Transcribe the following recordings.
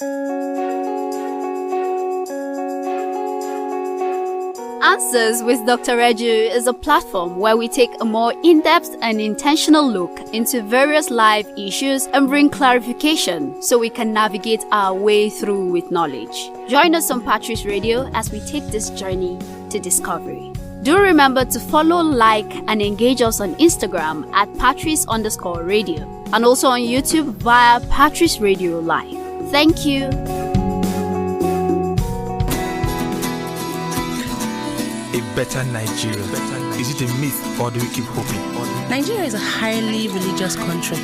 Answers with Dr. Reju is a platform where we take a more in-depth and intentional look into various life issues and bring clarification so we can navigate our way through with knowledge. Join us on Patrice Radio as we take this journey to discovery. Do remember to follow, like, and engage us on Instagram at Patrice_radio and also on YouTube via Patrice Radio Live. Thank you. A better Nigeria. Is it a myth or do we keep hoping? Nigeria is a highly religious country.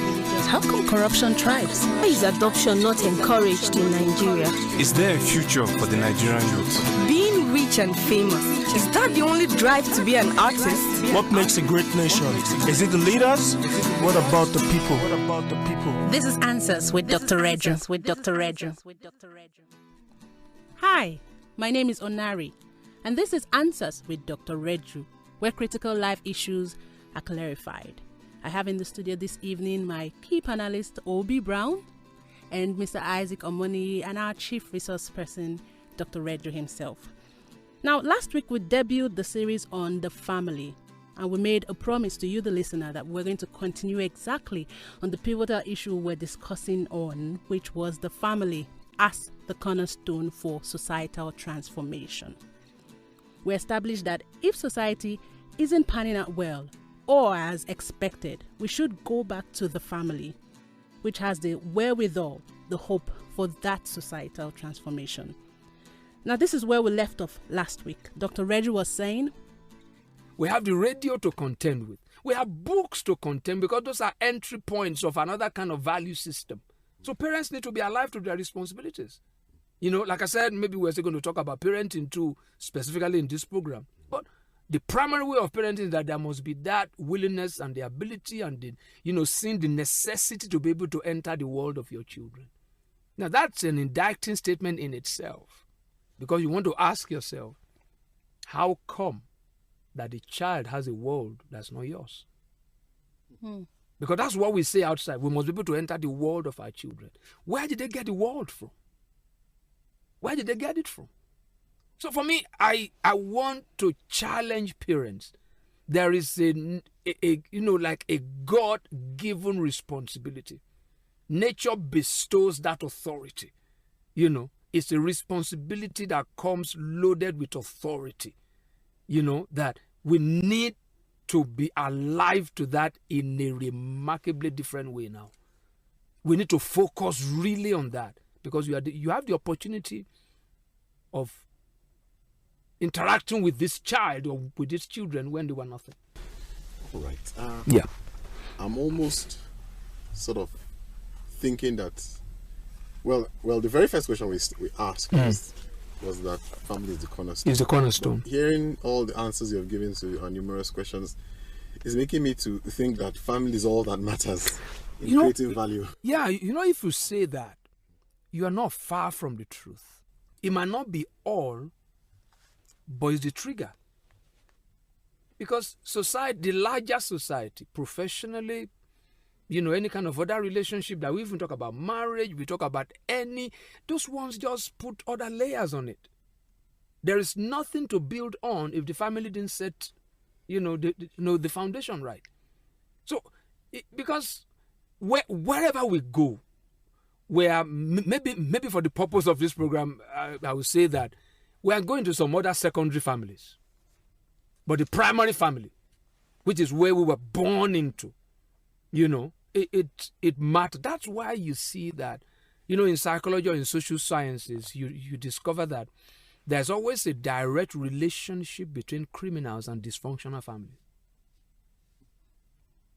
How come corruption thrives? Why is adoption not encouraged in Nigeria? Is there a future for the Nigerian youth? Being rich and famous, is that the only drive to be an artist? What makes a great nation? Is it the leaders? What about the people? This is Answers with Dr. Reju. Hi, my name is Onari, and this is Answers with Dr. Reju, where critical life issues are clarified. I have in the studio this evening my key panelist, Obi Brown, and Mr. Isaac Omoni, and our chief resource person, Dr. Reju himself. Now, last week we debuted the series on the family, and we made a promise to you, the listener, that we're going to continue exactly on the pivotal issue we're discussing on, which was the family as the cornerstone for societal transformation. We established that if society isn't panning out well or as expected, we should go back to the family, which has the wherewithal, the hope for that societal transformation. Now, this is where we left off last week. Dr. Reju was saying, we have the radio to contend with. We have books to contend because those are entry points of another kind of value system. So parents need to be alive to their responsibilities. You know, like I said, maybe we're still going to talk about parenting too, specifically in this program. But the primary way of parenting is that there must be that willingness and the ability and the, seeing the necessity to be able to enter the world of your children. Now, that's an indicting statement in itself, because you want to ask yourself, how come that the child has a world that's not yours? Because that's what we say outside. We must be able to enter the world of our children. Where did they get the world from? Where did they get it from? So for me, I want to challenge parents. There is a God-given responsibility. Nature bestows that authority. It's a responsibility that comes loaded with authority. That we need to be alive to that in a remarkably different way now. We need to focus really on that, because you have the opportunity of interacting with this child or with these children when they were nothing. All right. Yeah. I'm almost sort of thinking that, well, the very first question we asked was that family is the cornerstone. It's the cornerstone. But hearing all the answers you have given to our numerous questions is making me to think that family is all that matters in creating value. Yeah, if you say that, you are not far from the truth. It might not be all, but it's the trigger. Because society, the larger society, professionally, any kind of other relationship that we even talk about, marriage, we talk about those ones just put other layers on it. There is nothing to build on if the family didn't set, the foundation right. So, because wherever we go, where maybe for the purpose of this program, I will say that we are going to some other secondary families. But the primary family, which is where we were born into, it matters. That's why you see that, in psychology or in social sciences, you discover that there's always a direct relationship between criminals and dysfunctional families.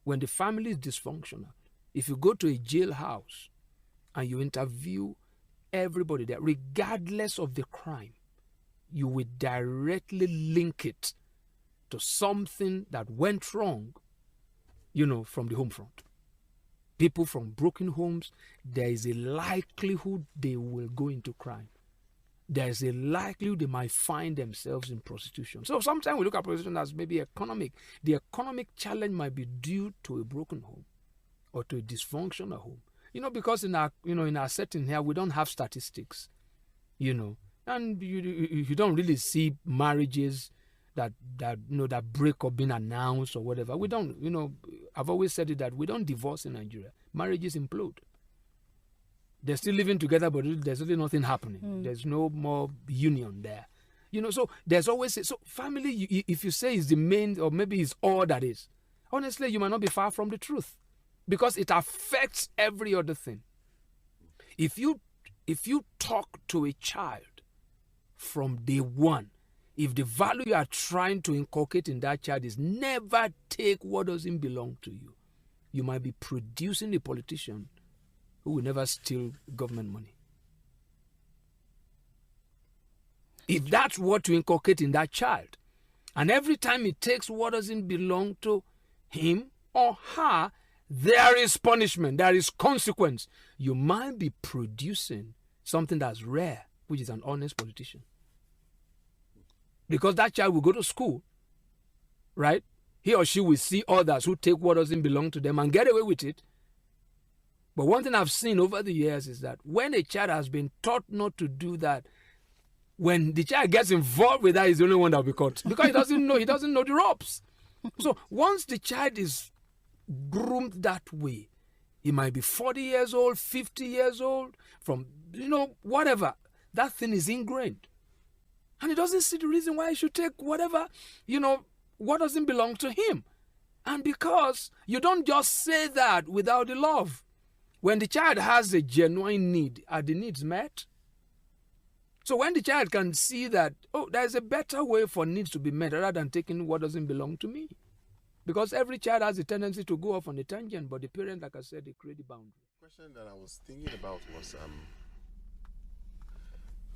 When the family is dysfunctional, if you go to a jailhouse and you interview everybody there, regardless of the crime, you will directly link it to something that went wrong, from the home front. People from broken homes, there is a likelihood they will go into crime. There is a likelihood they might find themselves in prostitution. So sometimes we look at prostitution as maybe economic. The economic challenge might be due to a broken home or to a dysfunctional home. because in our setting here, we don't have statistics, and you don't really see marriages that break up being announced or whatever. We don't, I've always said it that we don't divorce in Nigeria. Marriages implode. They're still living together, but there's really nothing happening. There's no more union there. So there's always, so family, if you say is the main, or maybe it's all that is, honestly, you might not be far from the truth, because it affects every other thing. If you talk to a child from day one, if the value you are trying to inculcate in that child is never take what doesn't belong to you, you might be producing a politician who will never steal government money. If that's what you inculcate in that child, and every time he takes what doesn't belong to him or her, there is punishment, there is consequence, you might be producing something that's rare, which is an honest politician. Because that child will go to school, right? He or she will see others who take what doesn't belong to them and get away with it. But one thing I've seen over the years is that when a child has been taught not to do that, when the child gets involved with that, he's the only one that will be caught. Because he doesn't know the ropes. So once the child is groomed that way, he might be 40 years old, 50 years old, from, whatever. That thing is ingrained. And he doesn't see the reason why he should take whatever, what doesn't belong to him. And because you don't just say that without the love. When the child has a genuine need, are the needs met? So when the child can see that, there's a better way for needs to be met rather than taking what doesn't belong to me. Because every child has a tendency to go off on a tangent, but the parent, like I said, they create the boundary. The question that I was thinking about was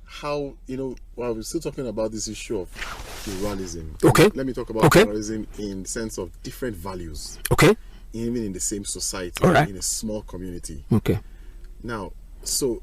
how, while we're still talking about this issue of pluralism. Okay. Let me talk about pluralism in the sense of different values. Okay. Even in the same society, all right, in a small community. Okay. Now, so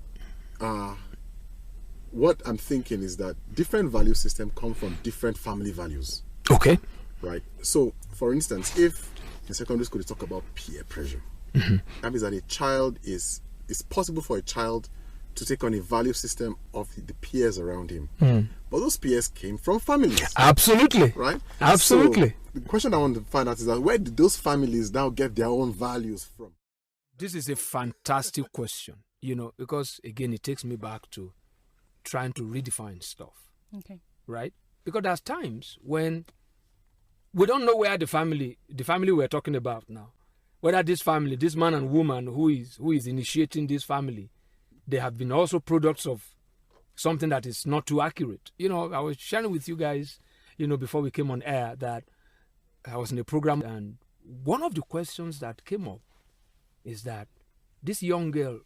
what I'm thinking is that different value systems come from different family values. Okay. Right. So, for instance, if in secondary school they talk about peer pressure, that means that it's possible for a child to take on a value system of the peers around him. But those peers came from families. Absolutely. Right? Absolutely. So the question I want to find out is that where did those families now get their own values from? This is a fantastic question, because again, it takes me back to trying to redefine stuff. Okay. Right? Because there's times when we don't know where the family we're talking about now, whether this family, this man and woman who is initiating this family, they have been also products of something that is not too accurate. I was sharing with you guys, before we came on air, that I was in a program, and one of the questions that came up is that this young girl,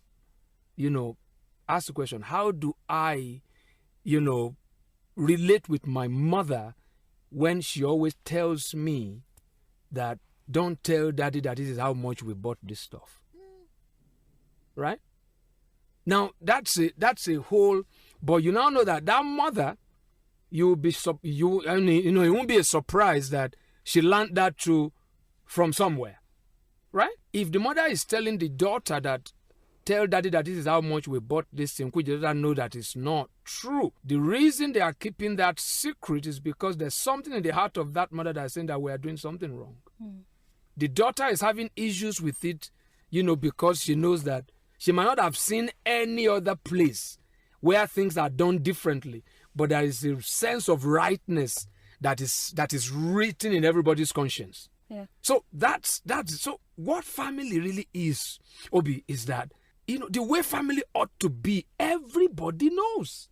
asked the question, how do I, relate with my mother when she always tells me that don't tell daddy that this is how much we bought this stuff. Right? Now, that's a whole, but you now know that mother, you won't be a surprise that she learned that from somewhere. Right? If the mother is telling the daughter that tell daddy that this is how much we bought this thing, which doesn't know that it's not true. The reason they are keeping that secret is because there's something in the heart of that mother that is saying that we are doing something wrong. The daughter is having issues with it, because she knows that she might not have seen any other place where things are done differently, but there is a sense of rightness that is written in everybody's conscience. Yeah. So that's so what family really is, Obi, is that the way family ought to be, everybody knows.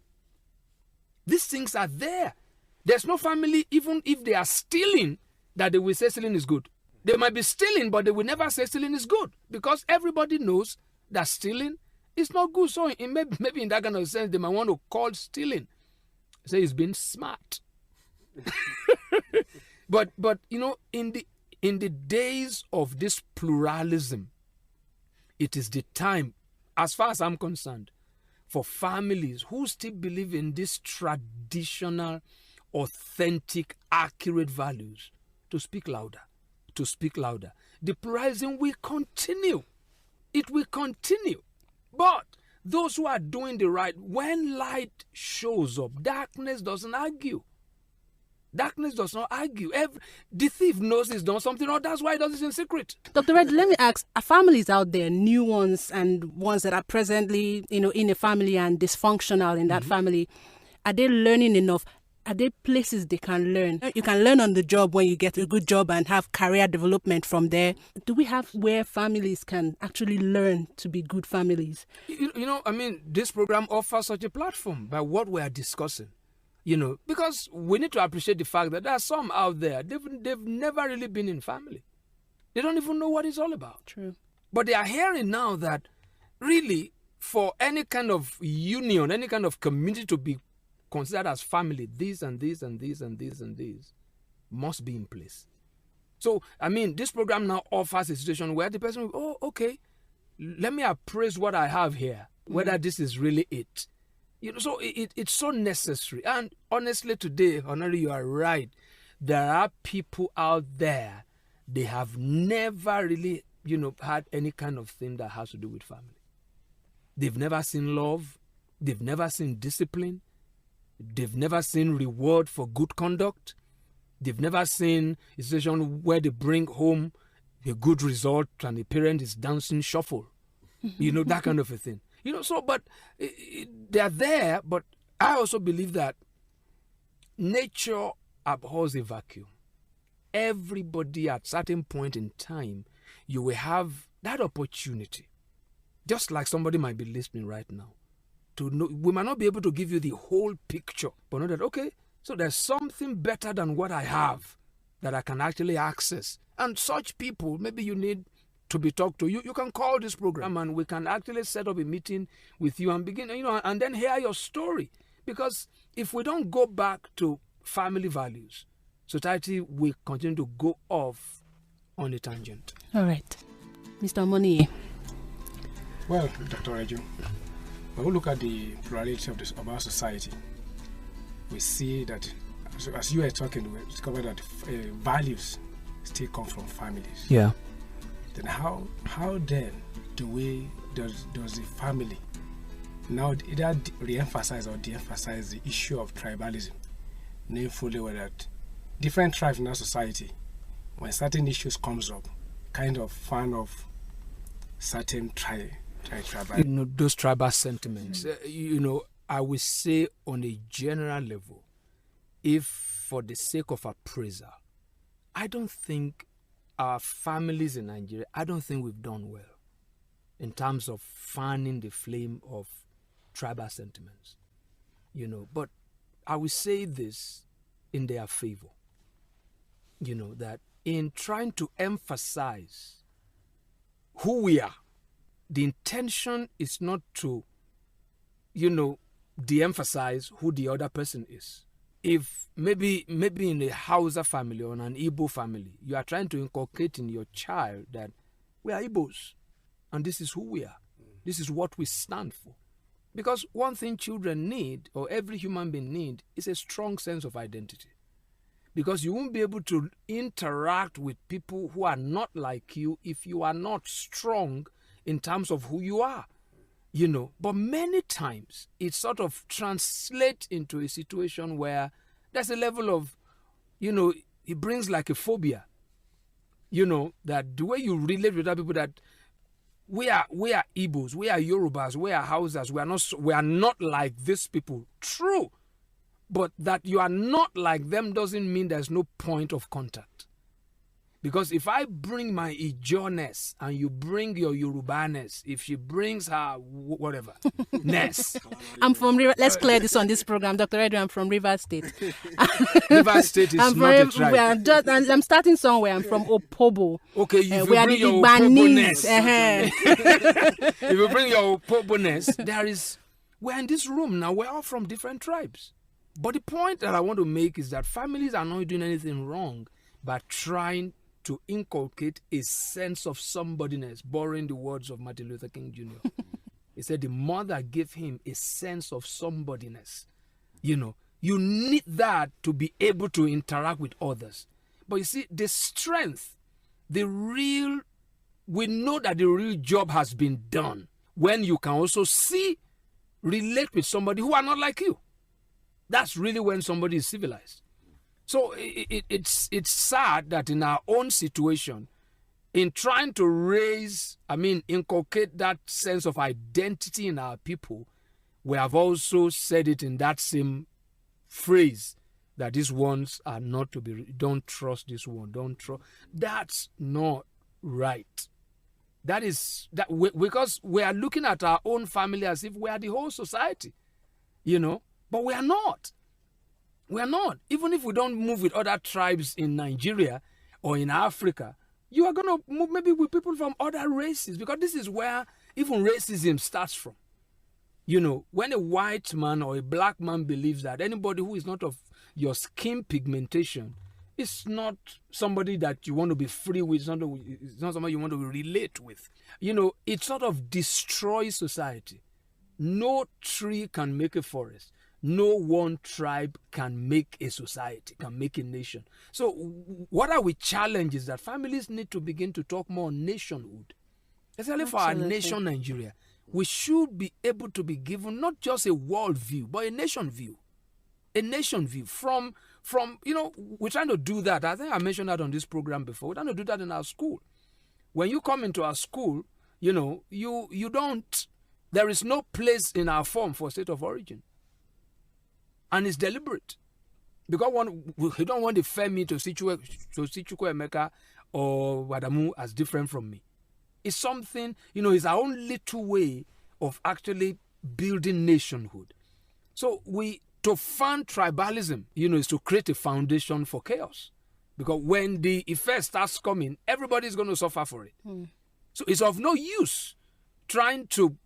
These things are there. There's no family, even if they are stealing, that they will say stealing is good. They might be stealing, but they will never say stealing is good, because everybody knows that stealing is not good. So maybe in that kind of sense, they might want to call stealing, say it's being smart. But in the days of this pluralism, it is the time, as far as I'm concerned, for families who still believe in these traditional, authentic, accurate values to speak louder. The pluralism will continue. it will continue. But those who are doing the right, when light shows up, darkness doesn't argue. Darkness does not argue. The thief knows he's done something, or that's why he does it in secret. Dr. Red, let me ask, are families out there, new ones and ones that are presently, in a family and dysfunctional in that family, are they learning enough? Are there places they can learn? You can learn on the job when you get a good job and have career development from there. Do we have where families can actually learn to be good families? This program offers such a platform by what we are discussing. Because we need to appreciate the fact that there are some out there, they've never really been in family. They don't even know what it's all about. True. But they are hearing now that really for any kind of union, any kind of community to be considered as family, these and these and these and these and these must be in place. So, this program now offers a situation where the person will, okay, let me appraise what I have here, whether this is really it. So it's so necessary. And honestly, today, Honorary, you are right. There are people out there, they have never really, had any kind of thing that has to do with family. They've never seen love. They've never seen discipline. They've never seen reward for good conduct. They've never seen a situation where they bring home a good result and the parent is dancing shuffle. That kind of a thing. But they're there, but I also believe that nature abhors a vacuum. Everybody at a certain point in time, you will have that opportunity. Just like somebody might be listening right now. To know, we might not be able to give you the whole picture, but know that, okay, so there's something better than what I have that I can actually access. And such people, maybe you need to be talked to. You can call this program and we can actually set up a meeting with you and begin, and then hear your story. Because if we don't go back to family values, society will continue to go off on a tangent. All right. Mr. Monier. Well, Dr. Reju, when we look at the plurality of our society, we see that, as you were talking, we discovered that values still come from families. Yeah. Then how then does the family now either re-emphasize or de-emphasize the issue of tribalism, knowing fully well that different tribes in our society, when certain issues comes up, kind of fan of certain tribal. Those tribal sentiments. I would say on a general level, if for the sake of appraisal, I don't think our families in Nigeria, I don't think we've done well in terms of fanning the flame of tribal sentiments. But I will say this in their favor, that in trying to emphasize who we are, the intention is not to, de-emphasize who the other person is. If maybe in a Hausa family or an Igbo family, you are trying to inculcate in your child that we are Igbos and this is who we are. This is what we stand for. Because one thing children need, or every human being need, is a strong sense of identity. Because you won't be able to interact with people who are not like you if you are not strong in terms of who you are. But many times it sort of translates into a situation where there's a level of, it brings like a phobia, that the way you relate with other people, that we are Igbos, we are Yorubas, we are Hausas, we are not like these people. True. But that you are not like them doesn't mean there's no point of contact. Because if I bring my Ijo-ness and you bring your Yoruba-ness, if she brings her whatever, ness. I'm from River. Let's clear this on this program. Dr. Edwin, I'm from River State. River State is not a tribe. I'm starting somewhere. I'm from Opobo. Okay, if you bring your Opobo-ness. If you bring your Opobo-ness, we're in this room now. We're all from different tribes. But the point that I want to make is that families are not doing anything wrong by trying to inculcate a sense of somebodyness, borrowing the words of Martin Luther King Jr. He said the mother gave him a sense of somebodyness. You need that to be able to interact with others. But you see, the strength, the real we know that the real job has been done when you can also relate with somebody who are not like you. That's really when somebody is civilized. So it's sad that in our own situation, in trying to inculcate that sense of identity in our people, we have also said it in that same phrase that these ones are not to be, don't trust this one, don't trust. That's not right. That is, because we are looking at our own family as if we are the whole society, but we are not. We are not. Even if we don't move with other tribes in Nigeria or in Africa, you are going to move maybe with people from other races, because this is where even racism starts from. When a white man or a black man believes that anybody who is not of your skin pigmentation is not somebody that you want to be free with, it's not somebody you want to relate with. It sort of destroys society. No tree can make a forest. No one tribe can make a society, can make a nation. So what are we challenged is that families need to begin to talk more on nationhood. Especially for our nation, Nigeria. We should be able to be given not just a world view, but a nation view. A nation view from we're trying to do that. I think I mentioned that on this program before. We're trying to do that in our school. When you come into our school, you don't, there is no place in our form for state of origin. And it's deliberate. Because we don't want the Femi to Sichuku Emeka or Wadamu as different from me. It's something, it's our own little way of actually building nationhood. So to fund tribalism, is to create a foundation for chaos. Because when the effect starts coming, everybody's going to suffer for it. So it's of no use trying to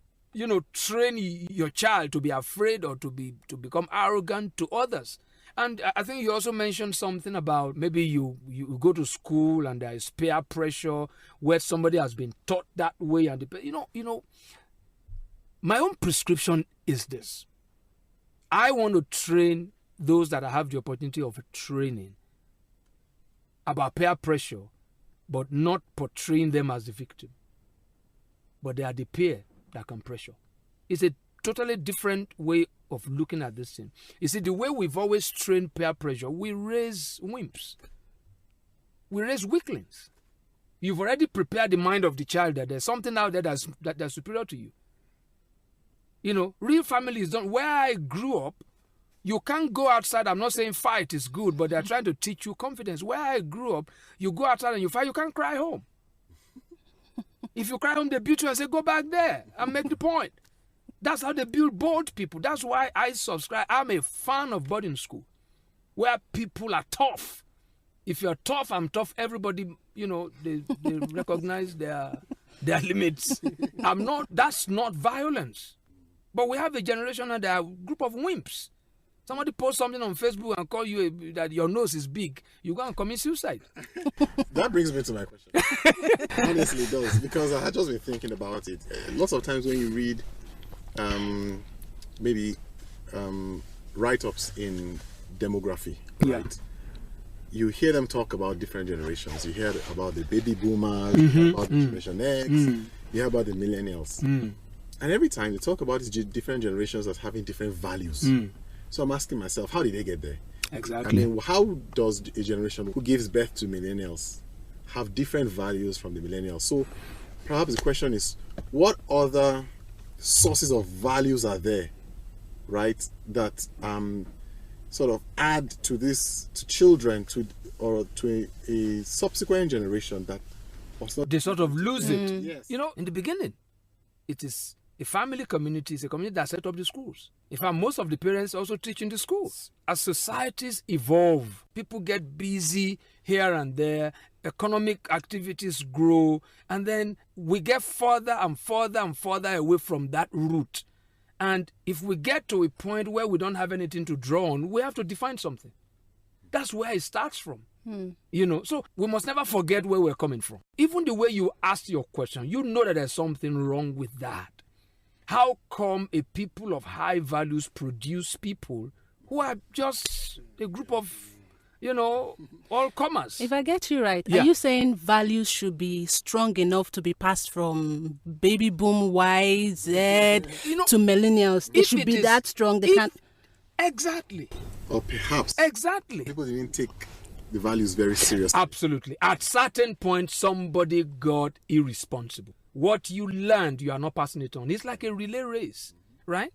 train your child to be afraid or to become arrogant to others. And I think you also mentioned something about maybe you go to school and there is peer pressure where somebody has been taught that way. And my own prescription is this. I want to train those that I have the opportunity of training about peer pressure, but not portraying them as the victim. But they are the peer that can pressure. It's a totally different way of looking at this thing. You see, the way we've always trained peer pressure, we raise wimps. We raise weaklings. You've already prepared the mind of the child that there's something out there that's superior to you. Real families don't. Where I grew up, you can't go outside. I'm not saying fight is good, but they're trying to teach you confidence. Where I grew up, you go outside and you fight, you can't cry home. If you cry home, they beat you and say, go back there and make the point. That's how they build bold people. That's why I subscribe. I'm a fan of boarding school, where people are tough. If you're tough, I'm tough. Everybody, they recognize their limits. That's not violence. But we have a generation and they're a group of wimps. Somebody posts something on Facebook and call you that your nose is big. You go and commit suicide. That brings me to my question. Honestly, it does. Because I had just been thinking about it. Lots of times when you read write-ups in demography, right? You hear them talk about different generations. You hear about the baby boomers, about the Generation X, you hear about the millennials. And every time you talk about these different generations as having different values. So I'm asking myself, how did they get there? Exactly. I mean, how does a generation who gives birth to millennials have different values from the millennials? So perhaps the question is, what other sources of values are there, right, that sort of add to this, to children, to a subsequent generation that was not... They sort of lose it. Yes. In the beginning, it is a family community, is a community that set up the schools. In fact, most of the parents also teach in the schools. As societies evolve, people get busy here and there, economic activities grow, and then we get further and further and further away from that root. And if we get to a point where we don't have anything to draw on, we have to define something. That's where it starts from. So we must never forget where we're coming from. Even the way you asked your question, you know that there's something wrong with that. How come a people of high values produce people who are just a group of all comers. If I get you right, Yeah. are you saying values should be strong enough to be passed from baby boom Y, Z to millennials? They if should it be is- that strong. They if- can't. Exactly. Or perhaps Exactly. people didn't take the values very seriously. Absolutely. At certain point, somebody got irresponsible. What you learned, you are not passing it on. It's like a relay race, right?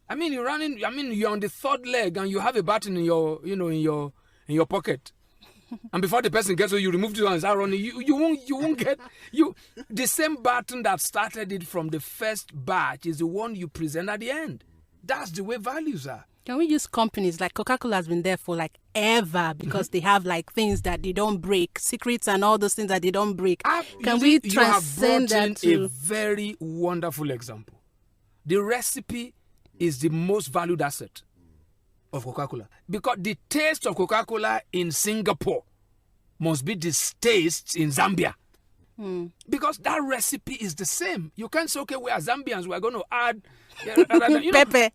I mean, you're on the third leg and you have a baton in your pocket. And before the person gets you remove it and start running. You won't get the same baton that started it from the first batch is the one you present at the end. That's the way values are. Can we use companies like Coca-Cola has been there for like ever because they have like things that they don't break, secrets and all those things that they don't break. Can we You have transcend brought in that to? a very wonderful example. The recipe is the most valued asset of Coca-Cola because the taste of Coca-Cola in Singapore must be the taste in Zambia. Because that recipe is the same. You can't say, okay, we are Zambians, we are going to add Pepper.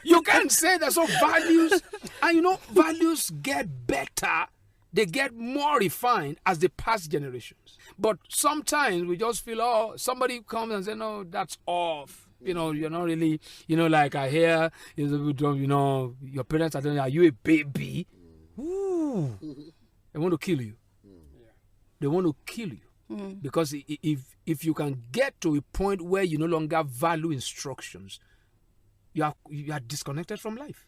You can't say that. So values, and values get better. They get more refined as they pass generations. But sometimes we just feel, somebody comes and say, no, that's off. You're not really, like I hear, your parents are telling you, are you a baby? Ooh, they want to kill you. They want to kill you. Because if you can get to a point where you no longer value instructions, you are disconnected from life.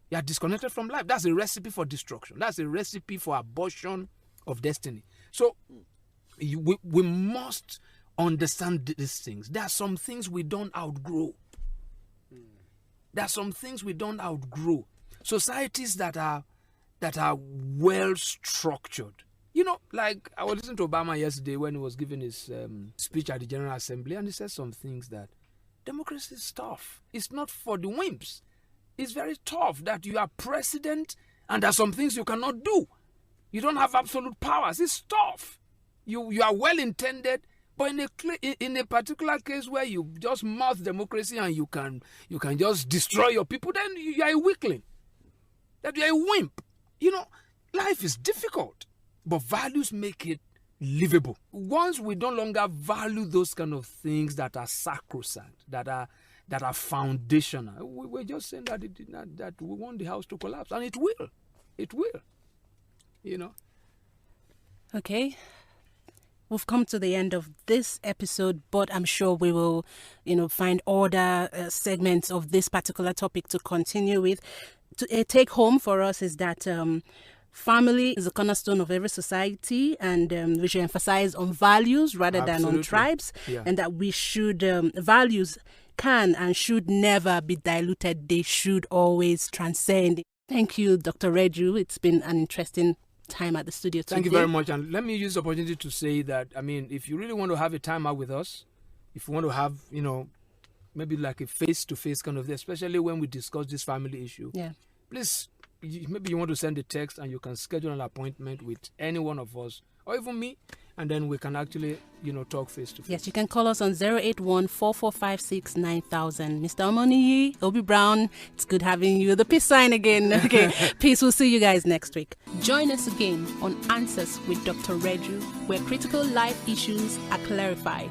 You are disconnected from life. That's a recipe for destruction. That's a recipe for abortion of destiny. So we must understand these things. There are some things we don't outgrow. There are some things we don't outgrow. Societies that are well structured. Like I was listening to Obama yesterday when he was giving his speech at the General Assembly, and he said some things that democracy is tough. It's not for the wimps. It's very tough that you are president and there are some things you cannot do. You don't have absolute powers. It's tough. You are well intended, but in a particular case where you just mouth democracy and you can just destroy your people, then you are a weakling. That you are a wimp. Life is difficult. But values make it livable. Once we no longer value those kind of things that are sacrosanct, that are foundational, we're just saying that we want the house to collapse, and it will. It will. Okay. We've come to the end of this episode, but I'm sure we will, find other segments of this particular topic to continue with. A take home for us is that family is a cornerstone of every society, and we should emphasize on values rather than on tribes, and that we should values can and should never be diluted. They should always transcend. Thank you, Dr. Reju. It's been an interesting time at the studio today. Thank you very much. And let me use the opportunity to say that, if you really want to have a time out with us, if you want to have, maybe like a face-to-face kind of thing, especially when we discuss this family issue, please, maybe you want to send a text and you can schedule an appointment with any one of us or even me, and then we can actually, talk face to face. Yes, you can call us on 081-4456-9000. Mr. Omoniyi, Obi Brown, it's good having you. The peace sign again. Okay, peace. We'll see you guys next week. Join us again on Answers with Dr. Reju, where critical life issues are clarified.